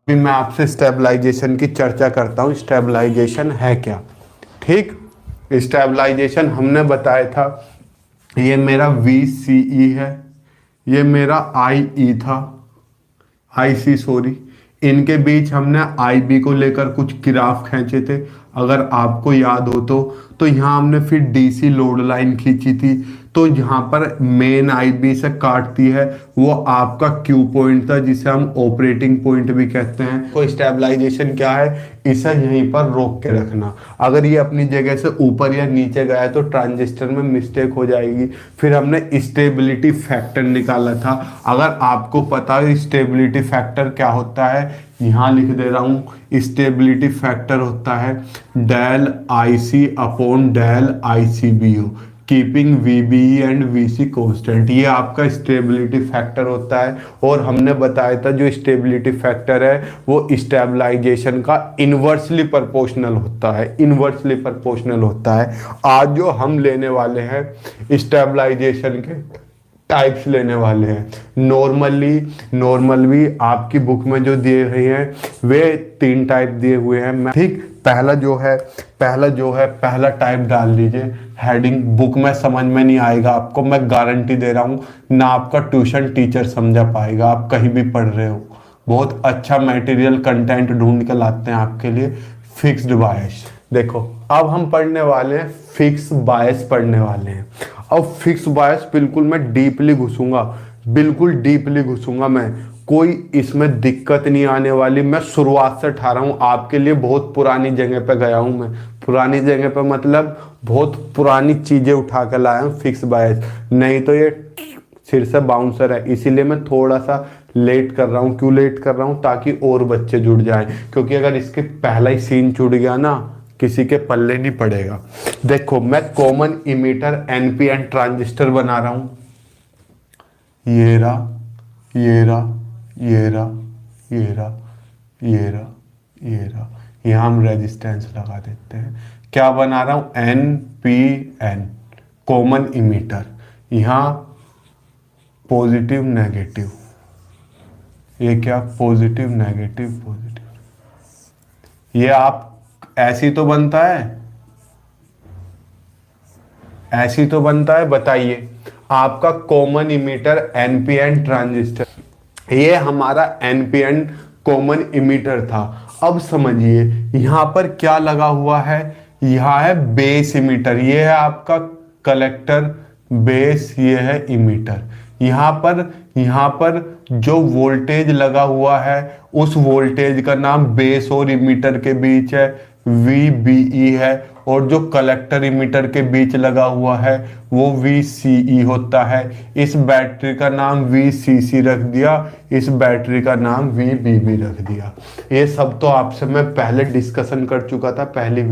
अभी मैं आपसे स्टेबलाइजेशन की चर्चा करता हूँ। स्टेबलाइजेशन है क्या? ठीक, स्टेबलाइजेशन हमने बताया था, ये मेरा VCE है, ये मेरा IE था, IC सॉरी। इनके बीच हमने IB को लेकर कुछ ग्राफ खींचे थे, अगर आपको याद हो तो यहाँ हमने फिर DC लोड लाइन खींची थी। तो यहाँ पर मेन IB से काटती है वो आपका Q पॉइंट था, जिसे हम ऑपरेटिंग पॉइंट भी कहते हैं। तो स्टेबलाइजेशन क्या है? इसे यहीं पर रोक के रखना। अगर ये अपनी जगह से ऊपर या नीचे गया तो ट्रांजिस्टर में मिस्टेक हो जाएगी। फिर हमने स्टेबिलिटी फैक्टर निकाला था। अगर आपको पता है स्टेबिलिटी फैक्टर क्या होता है, यहाँ लिख दे रहा हूँ। स्टेबिलिटी फैक्टर होता है del IC upon del ICBO, keeping VBE and VC constant. ये आपका स्टेबिलिटी फैक्टर होता है। और हमने बताया था जो स्टेबिलिटी फैक्टर है वो स्टेबलाइजेशन का इन्वर्सली प्रोपोर्शनल होता है, इन्वर्सली प्रोपोर्शनल होता है। आज जो हम लेने वाले हैं स्टेबलाइजेशन के टाइप्स लेने वाले हैं। नॉर्मल भी आपकी बुक में जो दिए हुए हैं वे 3 टाइप दिए हुए हैं। मैं ठीक, पहला टाइप डाल लीजिए। हेडिंग बुक में समझ में नहीं आएगा आपको, मैं गारंटी दे रहा हूँ ना आपका ट्यूशन टीचर समझा पाएगा। आप कहीं भी पढ़ रहे हो, बहुत अच्छा मटेरियल कंटेंट ढूंढ के लाते हैं आपके लिए। फिक्स्ड बायस, देखो अब हम पढ़ने वाले हैं, फिक्स बायस पढ़ने वाले हैं। अब फिक्स बायस बिल्कुल मैं डीपली घुसूंगा, बिल्कुल डीपली घुसूंगा मैं, कोई इसमें दिक्कत नहीं आने वाली। मैं शुरुआत से उठा रहा हूँ आपके लिए, बहुत पुरानी जगह पे गया हूँ मैं। पुरानी जगह पे मतलब बहुत पुरानी चीजें उठा कर लाया हूँ फिक्स बायस, नहीं तो ये सिर से बाउंसर है। इसीलिए मैं थोड़ा सा लेट कर रहा हूँ। क्यों लेट कर रहा हूँ? ताकि और बच्चे जुड़ जाएं, क्योंकि अगर इसके पहला ही सीन छूट गया ना, किसी के पल्ले नहीं पड़ेगा। देखो मैं कॉमन इमीटर NPN ट्रांजिस्टर बना रहा हूं। ये रहा, ये रहा, ये रहा, ये रहा, ये रहा, ये रहा। यहां हम रेजिस्टेंस लगा देते हैं। क्या बना रहा हूं? NPN common emitter. यहां पॉजिटिव नेगेटिव, ये क्या? Positive negative positive. ये आप ऐसी तो बनता है, ऐसी तो बनता है, बताइए। आपका कॉमन इमीटर NPN ट्रांजिस्टर, ये हमारा NPN कॉमन इमीटर था। अब समझिए यहां पर क्या लगा हुआ है, यहां है बेस इमीटर, ये है आपका कलेक्टर बेस, ये है इमीटर। यहां पर जो वोल्टेज लगा हुआ है उस वोल्टेज का नाम बेस और इमीटर के बीच है VBE है, और जो कलेक्टर इमीटर के बीच लगा हुआ है वो VCE होता है। इस बैटरी का नाम VCC रख दिया, इस बैटरी का नाम VBB रख दिया। ये सब तो आपसे मैं पहले डिस्कशन कर चुका था पहली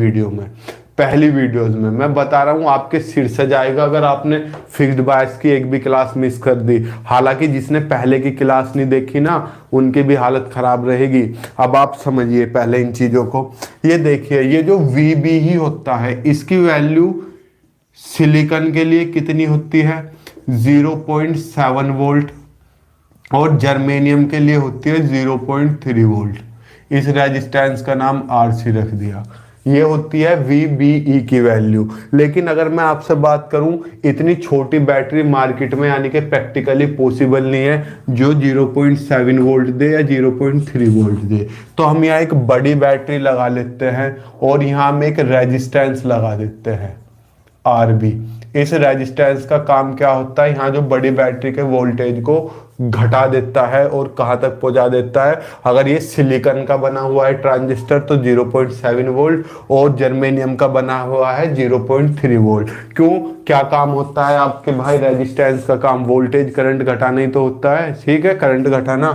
वीडियोस में। मैं बता रहा हूँ आपके सिर से जाएगा अगर आपने फिक्स्ड बायस की एक भी क्लास मिस कर दी। हालांकि जिसने पहले की क्लास नहीं देखी ना, उनकी भी हालत खराब रहेगी। अब आप समझिए पहले इन चीजों को। ये देखिए, ये जो VBE होता है इसकी वैल्यू सिलिकॉन के लिए कितनी होती है? 0.7 वोल्ट, और जर्मेनियम के लिए होती है 0.3 वोल्ट। इस रेजिस्टेंस का नाम RC रख दिया। ये होती है VBE की वैल्यू। लेकिन अगर मैं आपसे बात करूं, इतनी छोटी बैटरी मार्केट में यानी कि प्रैक्टिकली पॉसिबल नहीं है जो 0.7 वोल्ट दे या 0.3 वोल्ट दे। तो हम यहाँ एक बड़ी बैटरी लगा लेते हैं और यहाँ हम एक रेजिस्टेंस लगा देते हैं RB। इस रेजिस्टेंस का काम क्या होता है? यहाँ जो बड़ी बैटरी के वोल्टेज को घटा देता है और कहाँ तक पहुंचा देता है। अगर ये सिलिकॉन का बना हुआ है ट्रांजिस्टर तो 0.7 वोल्ट, और जर्मेनियम का बना हुआ है 0.3 वोल्ट। क्यों? क्या काम होता है आपके भाई? रेजिस्टेंस का काम वोल्टेज करंट घटाना ही तो होता है, ठीक है, करंट घटाना।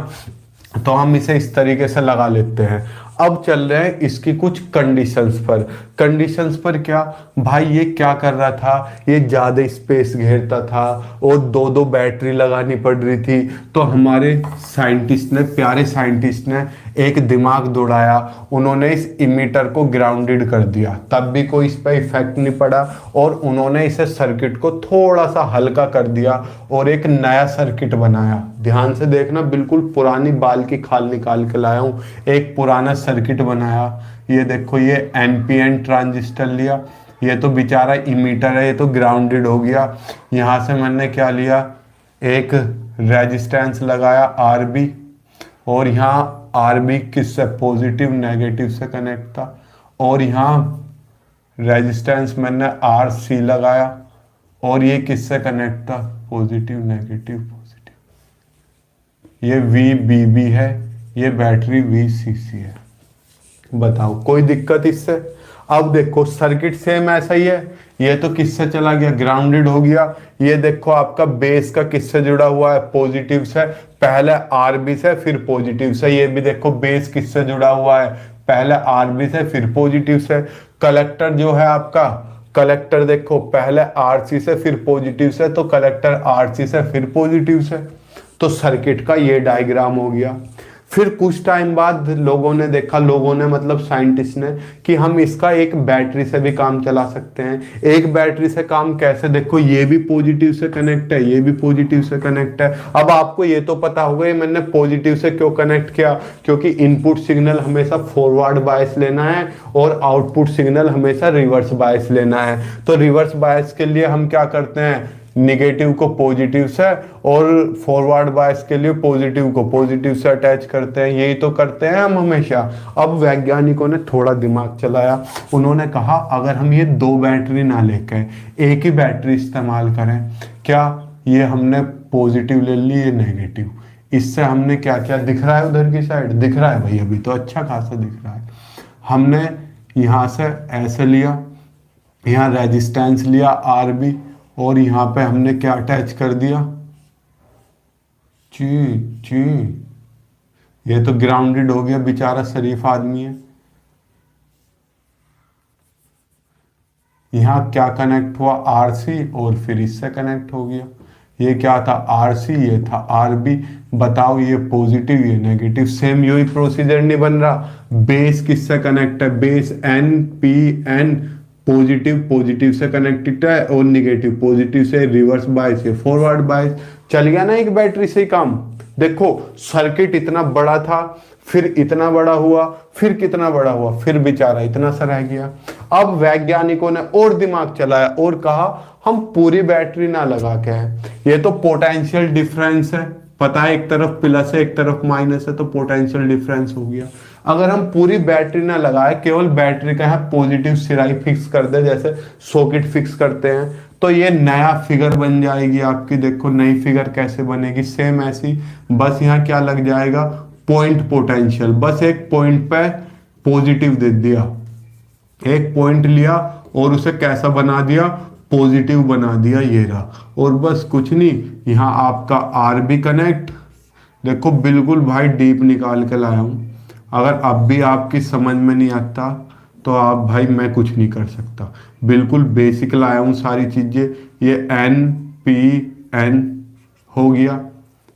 तो हम इसे इस तरीके से लगा लेते हैं। अब चल रहे हैं इसकी कुछ कंडीशंस पर। कंडीशंस पर क्या भाई, ये क्या कर रहा था, ये ज्यादा स्पेस घेरता था और दो दो बैटरी लगानी पड़ रही थी। तो हमारे साइंटिस्ट ने, प्यारे साइंटिस्ट ने एक दिमाग दौड़ाया, उन्होंने इस इमीटर को ग्राउंडेड कर दिया, तब भी कोई इस पर इफेक्ट नहीं पड़ा, और उन्होंने इसे सर्किट को थोड़ा सा हल्का कर दिया और एक नया सर्किट बनाया। ध्यान से देखना, बिल्कुल पुरानी बाल की खाल निकाल के लाया हूं। एक पुराना सर्किट बनाया, ये देखो, ये एनपीएन ट्रांजिस्टर लिया, ये तो बेचारा इमीटर है, ये तो ग्राउंडेड हो गया। यहां से मैंने क्या लिया, एक रेजिस्टेंस लगाया आरबी, और यहाँ आरबी किससे, पॉजिटिव नेगेटिव से कनेक्ट था, और यहाँ रेजिस्टेंस मैंने आर सी लगाया, और ये किससे कनेक्ट था, पॉजिटिव नेगेटिव पॉजिटिव। ये वी बी बी है, ये बैटरी वी सी सी है। बताओ कोई दिक्कत इससे? अब देखो सर्किट सेम ऐसा ही है, ये तो किससे चला गया, ग्राउंडेड हो गया। ये देखो आपका बेस का किससे जुड़ा हुआ है, पॉजिटिव से, पहले आरबी से फिर पॉजिटिव से। ये भी देखो बेस किससे जुड़ा हुआ है, पहले आरबी से फिर पॉजिटिव से। कलेक्टर जो है आपका, कलेक्टर देखो पहले आरसी से फिर पॉजिटिव से, तो कलेक्टर आरसी से फिर पॉजिटिव से। तो सर्किट का ये डायग्राम हो गया। फिर कुछ टाइम बाद लोगों ने देखा, लोगों ने मतलब साइंटिस्ट ने, कि हम इसका एक बैटरी से भी काम चला सकते हैं। एक बैटरी से काम कैसे, देखो ये भी पॉजिटिव से कनेक्ट है, ये भी पॉजिटिव से कनेक्ट है। अब आपको ये तो पता होगा ये मैंने पॉजिटिव से क्यों कनेक्ट किया, क्योंकि इनपुट सिग्नल हमेशा फॉरवर्ड बायस लेना है और आउटपुट सिग्नल हमेशा रिवर्स बायस लेना है। तो रिवर्स बायस के लिए हम क्या करते हैं, निगेटिव को पॉजिटिव से, और फॉरवर्ड बायस के लिए पॉजिटिव को पॉजिटिव से अटैच करते हैं। यही तो करते हैं हम हमेशा। अब वैज्ञानिकों ने थोड़ा दिमाग चलाया, उन्होंने कहा अगर हम ये दो बैटरी ना लेकर एक ही बैटरी इस्तेमाल करें, क्या ये हमने पॉजिटिव ले ली, ये नेगेटिव, इससे हमने क्या क्या दिख रहा है, उधर की साइड दिख रहा है भाई, अभी तो अच्छा खासा दिख रहा है। हमने यहाँ से ऐसे लिया, यहाँ रेजिस्टेंस लिया आरबी, और यहां पे हमने क्या अटैच कर दिया, ची ची, ये तो ग्राउंडेड हो गया, बेचारा शरीफ आदमी है। यहां क्या कनेक्ट हुआ, आरसी, और फिर इससे कनेक्ट हो गया। ये क्या था, आरसी, ये था आरबी। बताओ ये पॉजिटिव ये नेगेटिव, सेम यही प्रोसीजर नहीं बन रहा। बेस किससे कनेक्ट है, base N P N, positive positive से कनेक्टेड है, और निगेटिव पॉजिटिव से, रिवर्स बायस से फॉरवर्ड बायस। चल गया ना एक बैटरी से काम। देखो सर्किट इतना बड़ा था, फिर इतना बड़ा हुआ, फिर कितना बड़ा हुआ, फिर बेचारा इतना सा रह गया। अब वैज्ञानिकों ने और दिमाग चलाया और कहा हम पूरी बैटरी ना लगा के हैं, ये तो पोटेंशियल डिफरेंस है, पता है एक तरफ प्लस है एक तरफ माइनस है, तो पोटेंशियल डिफरेंस हो गया। अगर हम पूरी बैटरी ना लगाए, केवल बैटरी का है पॉजिटिव सिराई फिक्स कर दे, जैसे सॉकेट फिक्स करते हैं, तो ये नया फिगर बन जाएगी आपकी। देखो नई फिगर कैसे बनेगी, सेम ऐसी, बस यहाँ क्या लग जाएगा, पॉइंट पोटेंशियल। बस एक पॉइंट पे पॉजिटिव दे दिया, एक पॉइंट लिया और उसे कैसा बना दिया, पॉजिटिव बना दिया, ये रहा। और बस कुछ नहीं, यहाँ आपका आर भी कनेक्ट, देखो बिल्कुल भाई डीप निकाल के लाया हूं। अगर अब भी आपकी समझ में नहीं आता तो आप भाई, मैं कुछ नहीं कर सकता, बिल्कुल बेसिक लाया हूं सारी चीजें। ये एन पी एन हो गया,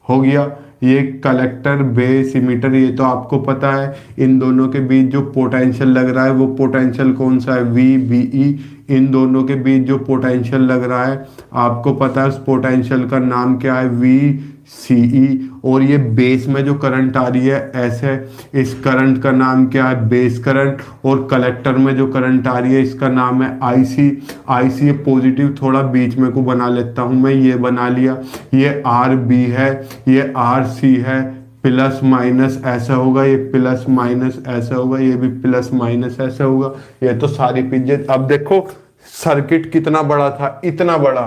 हो गया। ये कलेक्टर बेस इमीटर, ये तो आपको पता है। इन दोनों के बीच जो पोटेंशियल लग रहा है वो पोटेंशियल कौन सा है, वी बी ई। इन दोनों के बीच जो पोटेंशियल लग रहा है आपको पता है उस पोटेंशियल का नाम क्या है, वी सी ई। और ये बेस में जो करंट आ रही है ऐसे, इस करंट का नाम क्या है, बेस करंट। और कलेक्टर में जो करंट आ रही है इसका नाम है आई सी। आई सी ये पॉजिटिव, थोड़ा बीच में को बना लेता हूं मैं, ये बना लिया। ये आर बी है, ये आर सी है, प्लस माइनस ऐसा होगा, ये प्लस माइनस ऐसा होगा, ये भी प्लस माइनस ऐसा होगा। ये तो सारी चीजें। अब देखो सर्किट कितना बड़ा था, इतना बड़ा,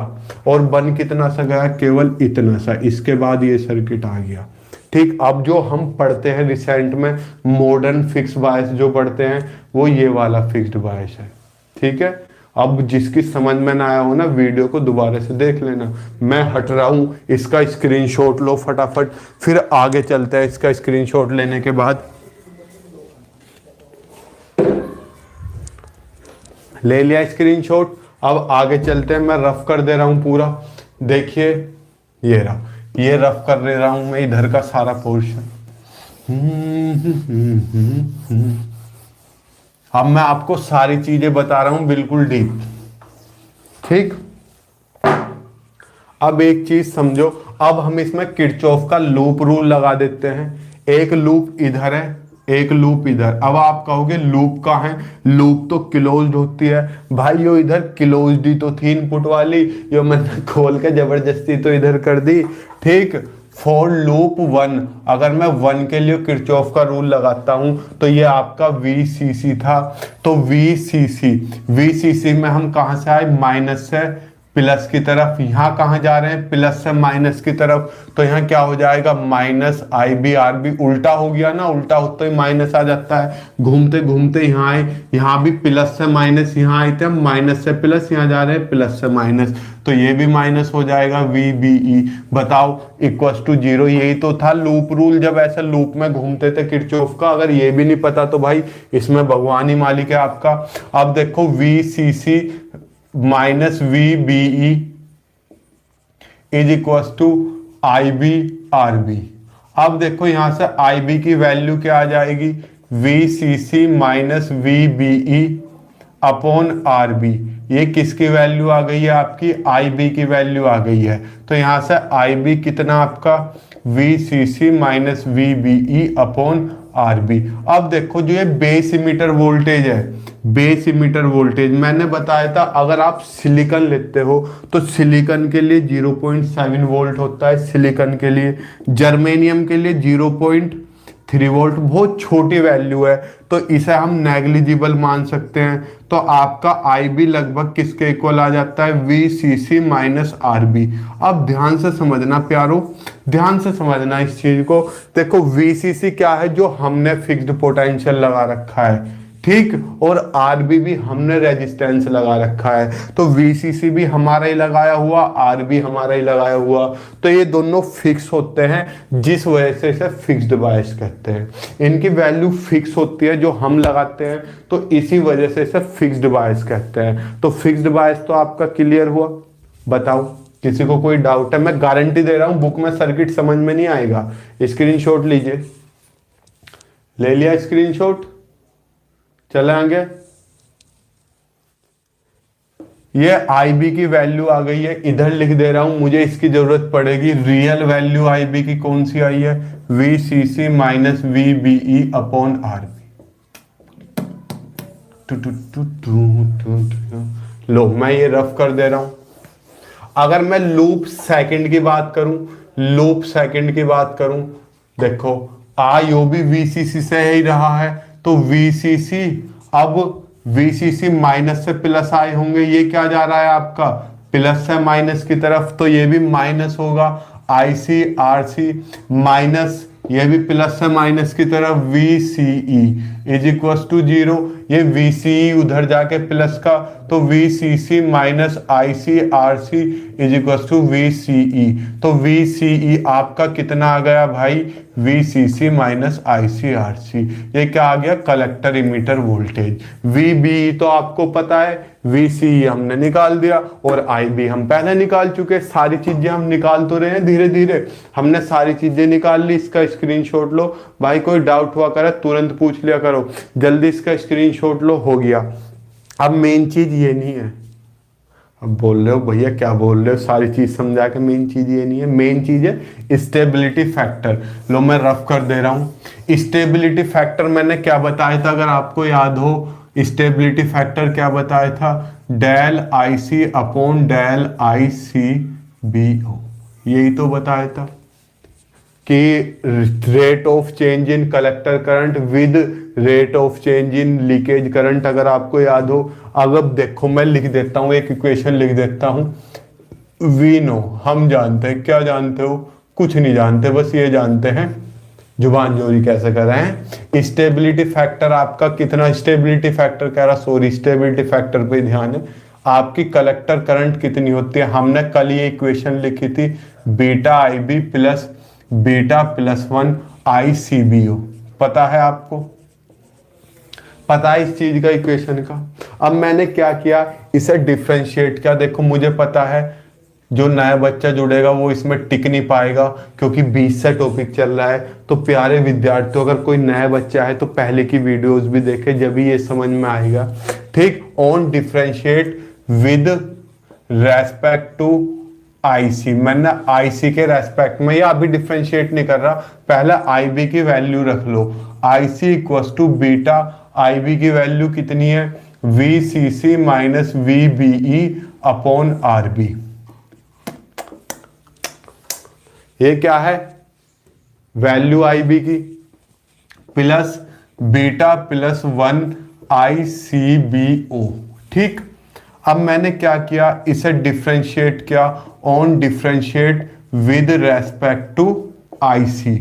और बन कितना सा गया, केवल इतना सा। इसके बाद ये सर्किट आ गया। ठीक, अब जो हम पढ़ते हैं रिसेंट में मॉडर्न फिक्स बायस जो पढ़ते हैं, वो ये वाला फिक्स्ड बायस है। ठीक है, अब जिसकी समझ में ना आया हो ना, वीडियो को दोबारा से देख लेना। मैं हट रहा हूं, इसका स्क्रीनशॉट लो फटाफट, फिर आगे चलते हैं। इसका स्क्रीनशॉट लेने के बाद ले लिया स्क्रीनशॉट। अब आगे चलते हैं, मैं रफ कर दे रहा हूं पूरा। देखिए ये रहा, ये रफ कर दे रहा हूं मैं इधर का सारा पोर्शन। अब मैं आपको सारी चीजें बता रहा हूं बिल्कुल डीप, ठीक। अब एक चीज समझो, अब हम इसमें किरचॉफ का लूप रूल लगा देते हैं। एक लूप इधर है, एक लूप इधर। अब आप कहोगे लूप कहाँ है, लूप तो क्लोज्ड होती है। भाई यो इधर क्लोज्ड ही तो थी इनपुट वाली, यो मैंने खोल के जबरदस्ती तो इधर कर दी, ठीक। फॉर लूप 1, अगर मैं 1 के लिए किरचॉफ का रूल लगाता हूं तो ये आपका VCC था। तो VCC में हम कहां से आए, माइनस से प्लस की तरफ। यहाँ कहाँ जा रहे हैं, प्लस से माइनस की तरफ। तो यहाँ क्या हो जाएगा, माइनस IB/RB। उल्टा हो गया ना, उल्टा होते ही माइनस आ जाता है। घूमते घूमते यहाँ आए, यहाँ भी प्लस से माइनस, यहाँ आए थे माइनस से प्लस, यहाँ जा रहे हैं प्लस से माइनस, तो ये भी माइनस हो जाएगा VBE। बताओ इक्वल्स टू 0। यही तो था लूप रूल, जब ऐसे लूप में घूमते थे किरचॉफ का। अगर ये भी नहीं पता तो भाई इसमें भगवान ही मालिक है आपका। अब देखो VCC minus VBE is equal to IB/RB। अब देखो यहां से IB की वैल्यू क्या आ जाएगी, VCC minus VBE upon RB। ये किसकी वैल्यू आ गई है, आपकी IB की वैल्यू आ गई है। तो यहां से IB कितना आपका, VCC minus VBE upon RB। अब देखो जो ये बेस इमीटर वोल्टेज है, बेस इमीटर वोल्टेज मैंने बताया था, अगर आप सिलिकॉन लेते हो तो सिलिकॉन के लिए 0.7 वोल्ट होता है, सिलिकॉन के लिए। जर्मेनियम के लिए 0.3 वोल्ट, बहुत छोटी वैल्यू है, तो इसे हम नेग्लिजिबल मान सकते हैं। तो आपका IB लगभग किसके इक्वल आ जाता है, VCC माइनस RB। अब ध्यान से समझना प्यारो, ध्यान से समझना इस चीज को। देखो VCC क्या है, जो हमने फिक्स्ड पोटेंशियल लगा रखा है, ठीक। और RB भी हमने रेजिस्टेंस लगा रखा है। तो VCC भी हमारा ही लगाया हुआ, RB हमारा ही लगाया हुआ। तो ये दोनों फिक्स होते हैं, जिस वजह से इसे फिक्स्ड बायस कहते हैं। इनकी वैल्यू फिक्स होती है जो हम लगाते हैं, तो इसी वजह से इसे फिक्स्ड बायस कहते हैं। तो फिक्स्ड बायस तो आपका क्लियर हुआ। बताओ किसी को कोई डाउट है, मैं गारंटी दे रहा हूं बुक में सर्किट समझ में नहीं आएगा। स्क्रीनशॉट लीजिए, ले लिया स्क्रीनशॉट, चले आगे। ये IB की वैल्यू आ गई है, इधर लिख दे रहा हूं, मुझे इसकी जरूरत पड़ेगी। रियल वैल्यू IB की कौन सी आई है, VCC minus VBE upon RB। लो मैं ये रफ कर दे रहा हूं। अगर मैं लूप सेकंड की बात करूं, लूप सेकंड की बात करूं, देखो IO भी VCC से ही रहा है, तो VCC, अब VCC माइनस से प्लस आए होंगे, ये क्या जा रहा है आपका, प्लस से माइनस की तरफ, तो ये भी माइनस होगा। IC/RC माइनस, ये भी प्लस से माइनस की तरफ, VCE इज इक्वल टू 0। ये VCE उधर जाके प्लस का, तो VCC minus IC/RC is equal to VCE। तो VCE आपका कितना आ गया भाई, VCC माइनस IC/RC। ये क्या आ गया, कलेक्टर इमीटर वोल्टेज। VBE तो आपको पता है, VCE हमने निकाल दिया, और IB हम पहले निकाल चुके। सारी चीजें हम निकाल तो रहे हैं धीरे धीरे, हमने सारी चीजें निकाल ली। इसका स्क्रीनशॉट लो भाई, कोई डाउट हुआ करे तुरंत पूछ लिया करो, जल्दी इसका स्क्रीनशॉट लो, हो गया। अब मेन चीज ये नहीं है, अब बोल रहे हो भैया क्या बोल रहे हो, सारी चीज समझा के, मेन चीज ये नहीं है। मेन चीज है स्टेबिलिटी फैक्टर। लो मैं रफ कर दे रहा हूं। स्टेबिलिटी फैक्टर मैंने क्या बताया था, अगर आपको याद हो, स्टेबिलिटी फैक्टर क्या बताया था, del IC upon del ICBO, यही तो बताया था कि rate of change in collector current with rate of change in leakage current, अगर आपको याद हो। अगर देखो मैं लिख देता हूं, एक इक्वेशन लिख देता हूं। वी नो, हम जानते हैं, क्या जानते हो, कुछ नहीं जानते, बस ये जानते हैं जुबान जोरी कैसे कर रहे हैं। स्टेबिलिटी फैक्टर आपका कितना, स्टेबिलिटी फैक्टर कह रहा, सॉरी, स्टेबिलिटी फैक्टर पे ध्यान है। आपकी कलेक्टर करंट कितनी होती है, हमने कल ये इक्वेशन लिखी थी, beta IB plus beta plus 1 ICBO। पता है आपको, पता है इस चीज का, इक्वेशन का। अब मैंने क्या किया, इसे डिफ्रेंशिएट किया। देखो मुझे पता है जो नया बच्चा जुड़ेगा वो इसमें टिक नहीं पाएगा क्योंकि 20 से टॉपिक चल रहा है। तो प्यारे विद्यार्थियों, अगर कोई नया बच्चा है तो पहले की वीडियोस भी देखे, जब भी ये समझ में आएगा। ठीक, on differentiate with respect to IC, मैंने आईसी के रेस्पेक्ट में, या अभी डिफ्रेंशिएट नहीं कर रहा, पहले आईबी की वैल्यू रख लो। IC equals to beta, IB की वैल्यू कितनी है, VCC minus VBE upon RB. ये क्या है, वैल्यू आईबी की, प्लस बीटा प्लस 1 ICBO। ठीक, अब मैंने क्या किया, इसे डिफ्रेंशिएट किया on differentiate with respect to IC.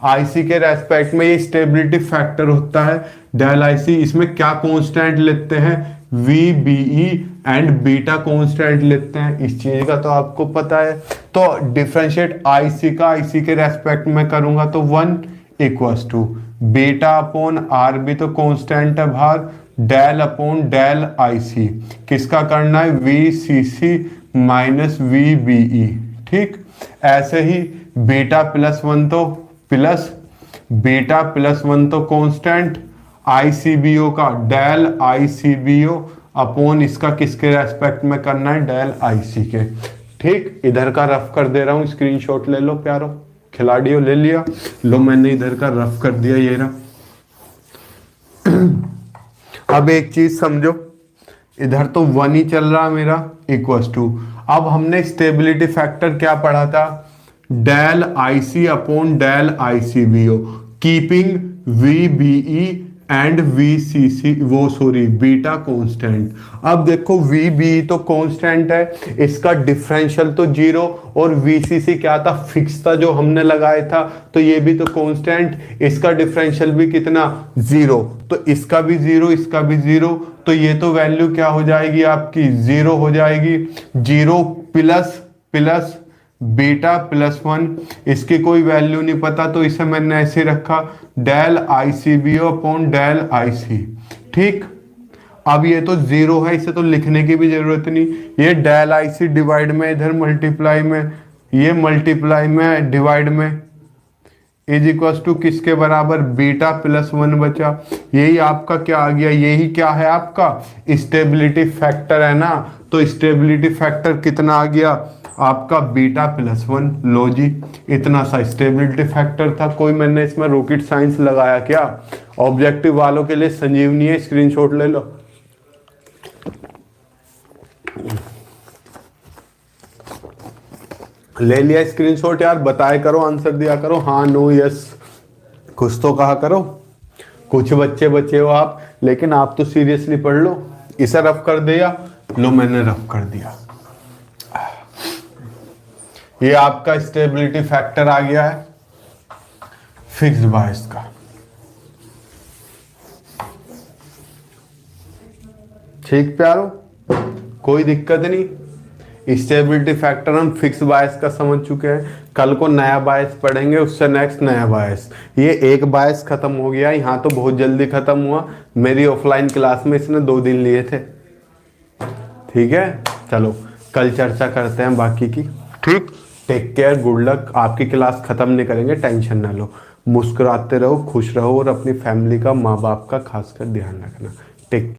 IC के रेस्पेक्ट में ये स्टेबिलिटी फैक्टर होता है डेल आईसी। इसमें क्या कांस्टेंट लेते हैं, VBE एंड बीटा कांस्टेंट लेते हैं। इस चीज का तो आपको पता है। तो डिफरेंशिएट आईसी का आईसी के रेस्पेक्ट में करूंगा तो 1 equals to beta upon RB, तो कांस्टेंट है बाहर, डेल अपॉन डेल आईसी। किसका करना है, VCC माइनस VBE। ठीक, ऐसे ही बीटा प्लस 1 तो प्लस, बीटा प्लस 1 तो कांस्टेंट, ICBO का डेल ICBO अपॉन इसका किसके रेस्पेक्ट में करना है, डेल आईसी के। ठीक, इधर का रफ कर दे रहा हूं, स्क्रीनशॉट ले लो प्यारो, खिलाड़ियों ले लिया, लो मैंने इधर का रफ कर दिया, ये रहा। अब एक चीज समझो, इधर तो 1 ही चल रहा मेरा, इक्वल्स टू, अब हमने स्टेबिलिटी फैक्टर क्या पढ़ा था, del IC upon del ICBO, keeping VBE and VCC, वो सॉरी बीटा कांस्टेंट। अब देखो VBE तो कांस्टेंट है, इसका डिफरेंशियल तो 0, और VCC क्या था, फिक्स था जो हमने लगाया था, तो ये भी तो कांस्टेंट, इसका डिफरेंशियल भी कितना, 0, तो इसका भी 0, इसका भी 0, तो ये तो वैल्यू क्या हो जाएगी आपकी, 0 हो जाएगी। 0 प्लस प्लस बीटा प्लस 1, इसकी कोई वैल्यू नहीं पता, तो इसे मैंने ऐसे रखा, del ICBO upon del IC। ठीक, अब ये तो 0 है, इसे तो लिखने की भी जरूरत नहीं, ये डेल IC डिवाइड में, इधर मल्टीप्लाई में, ये मल्टीप्लाई में, डिवाइड में, इज इक्वल्स टू किसके बराबर, बीटा प्लस 1 बचा। यही आपका क्या आ गया, यही क्या है आपका स्टेबिलिटी फैक्टर है ना। तो स्टेबिलिटी फैक्टर कितना आ गया आपका, बीटा प्लस 1। लो जी, इतना सा स्टेबिलिटी फैक्टर था। कोई मैंने इसमें रॉकेट साइंस लगाया क्या, ऑब्जेक्टिव वालों के लिए संजीवनी है, स्क्रीनशॉट ले लो। ले लिया स्क्रीनशॉट यार, बताया करो, आंसर दिया करो, हाँ नो यस कुछ तो कहा करो। कुछ बच्चे बचे हो आप, लेकिन आप तो सीरियसली पढ़ लो। इसे रफ कर दिया, लो मैंने रफ कर दिया। ये आपका स्टेबिलिटी फैक्टर आ गया है फिक्स्ड बायस का। ठीक प्यारो, कोई दिक्कत नहीं। स्टेबिलिटी फैक्टर हम फिक्स बायस का समझ चुके हैं। कल को नया बायस पढ़ेंगे, उससे नेक्स्ट नया बायस। ये एक बायस खत्म हो गया, यहाँ तो बहुत जल्दी खत्म हुआ। मेरी ऑफलाइन क्लास में इसने 2 दिन लिए थे। ठीक है, चलो कल चर्चा करते हैं बाकी की। ठीक, टेक केयर, गुड लक। आपकी क्लास खत्म नहीं करेंगे, टेंशन ना लो। मुस्कुराते रहो, खुश रहो, और अपनी फैमिली का, माँ बाप का खासकर ध्यान रखना। टेक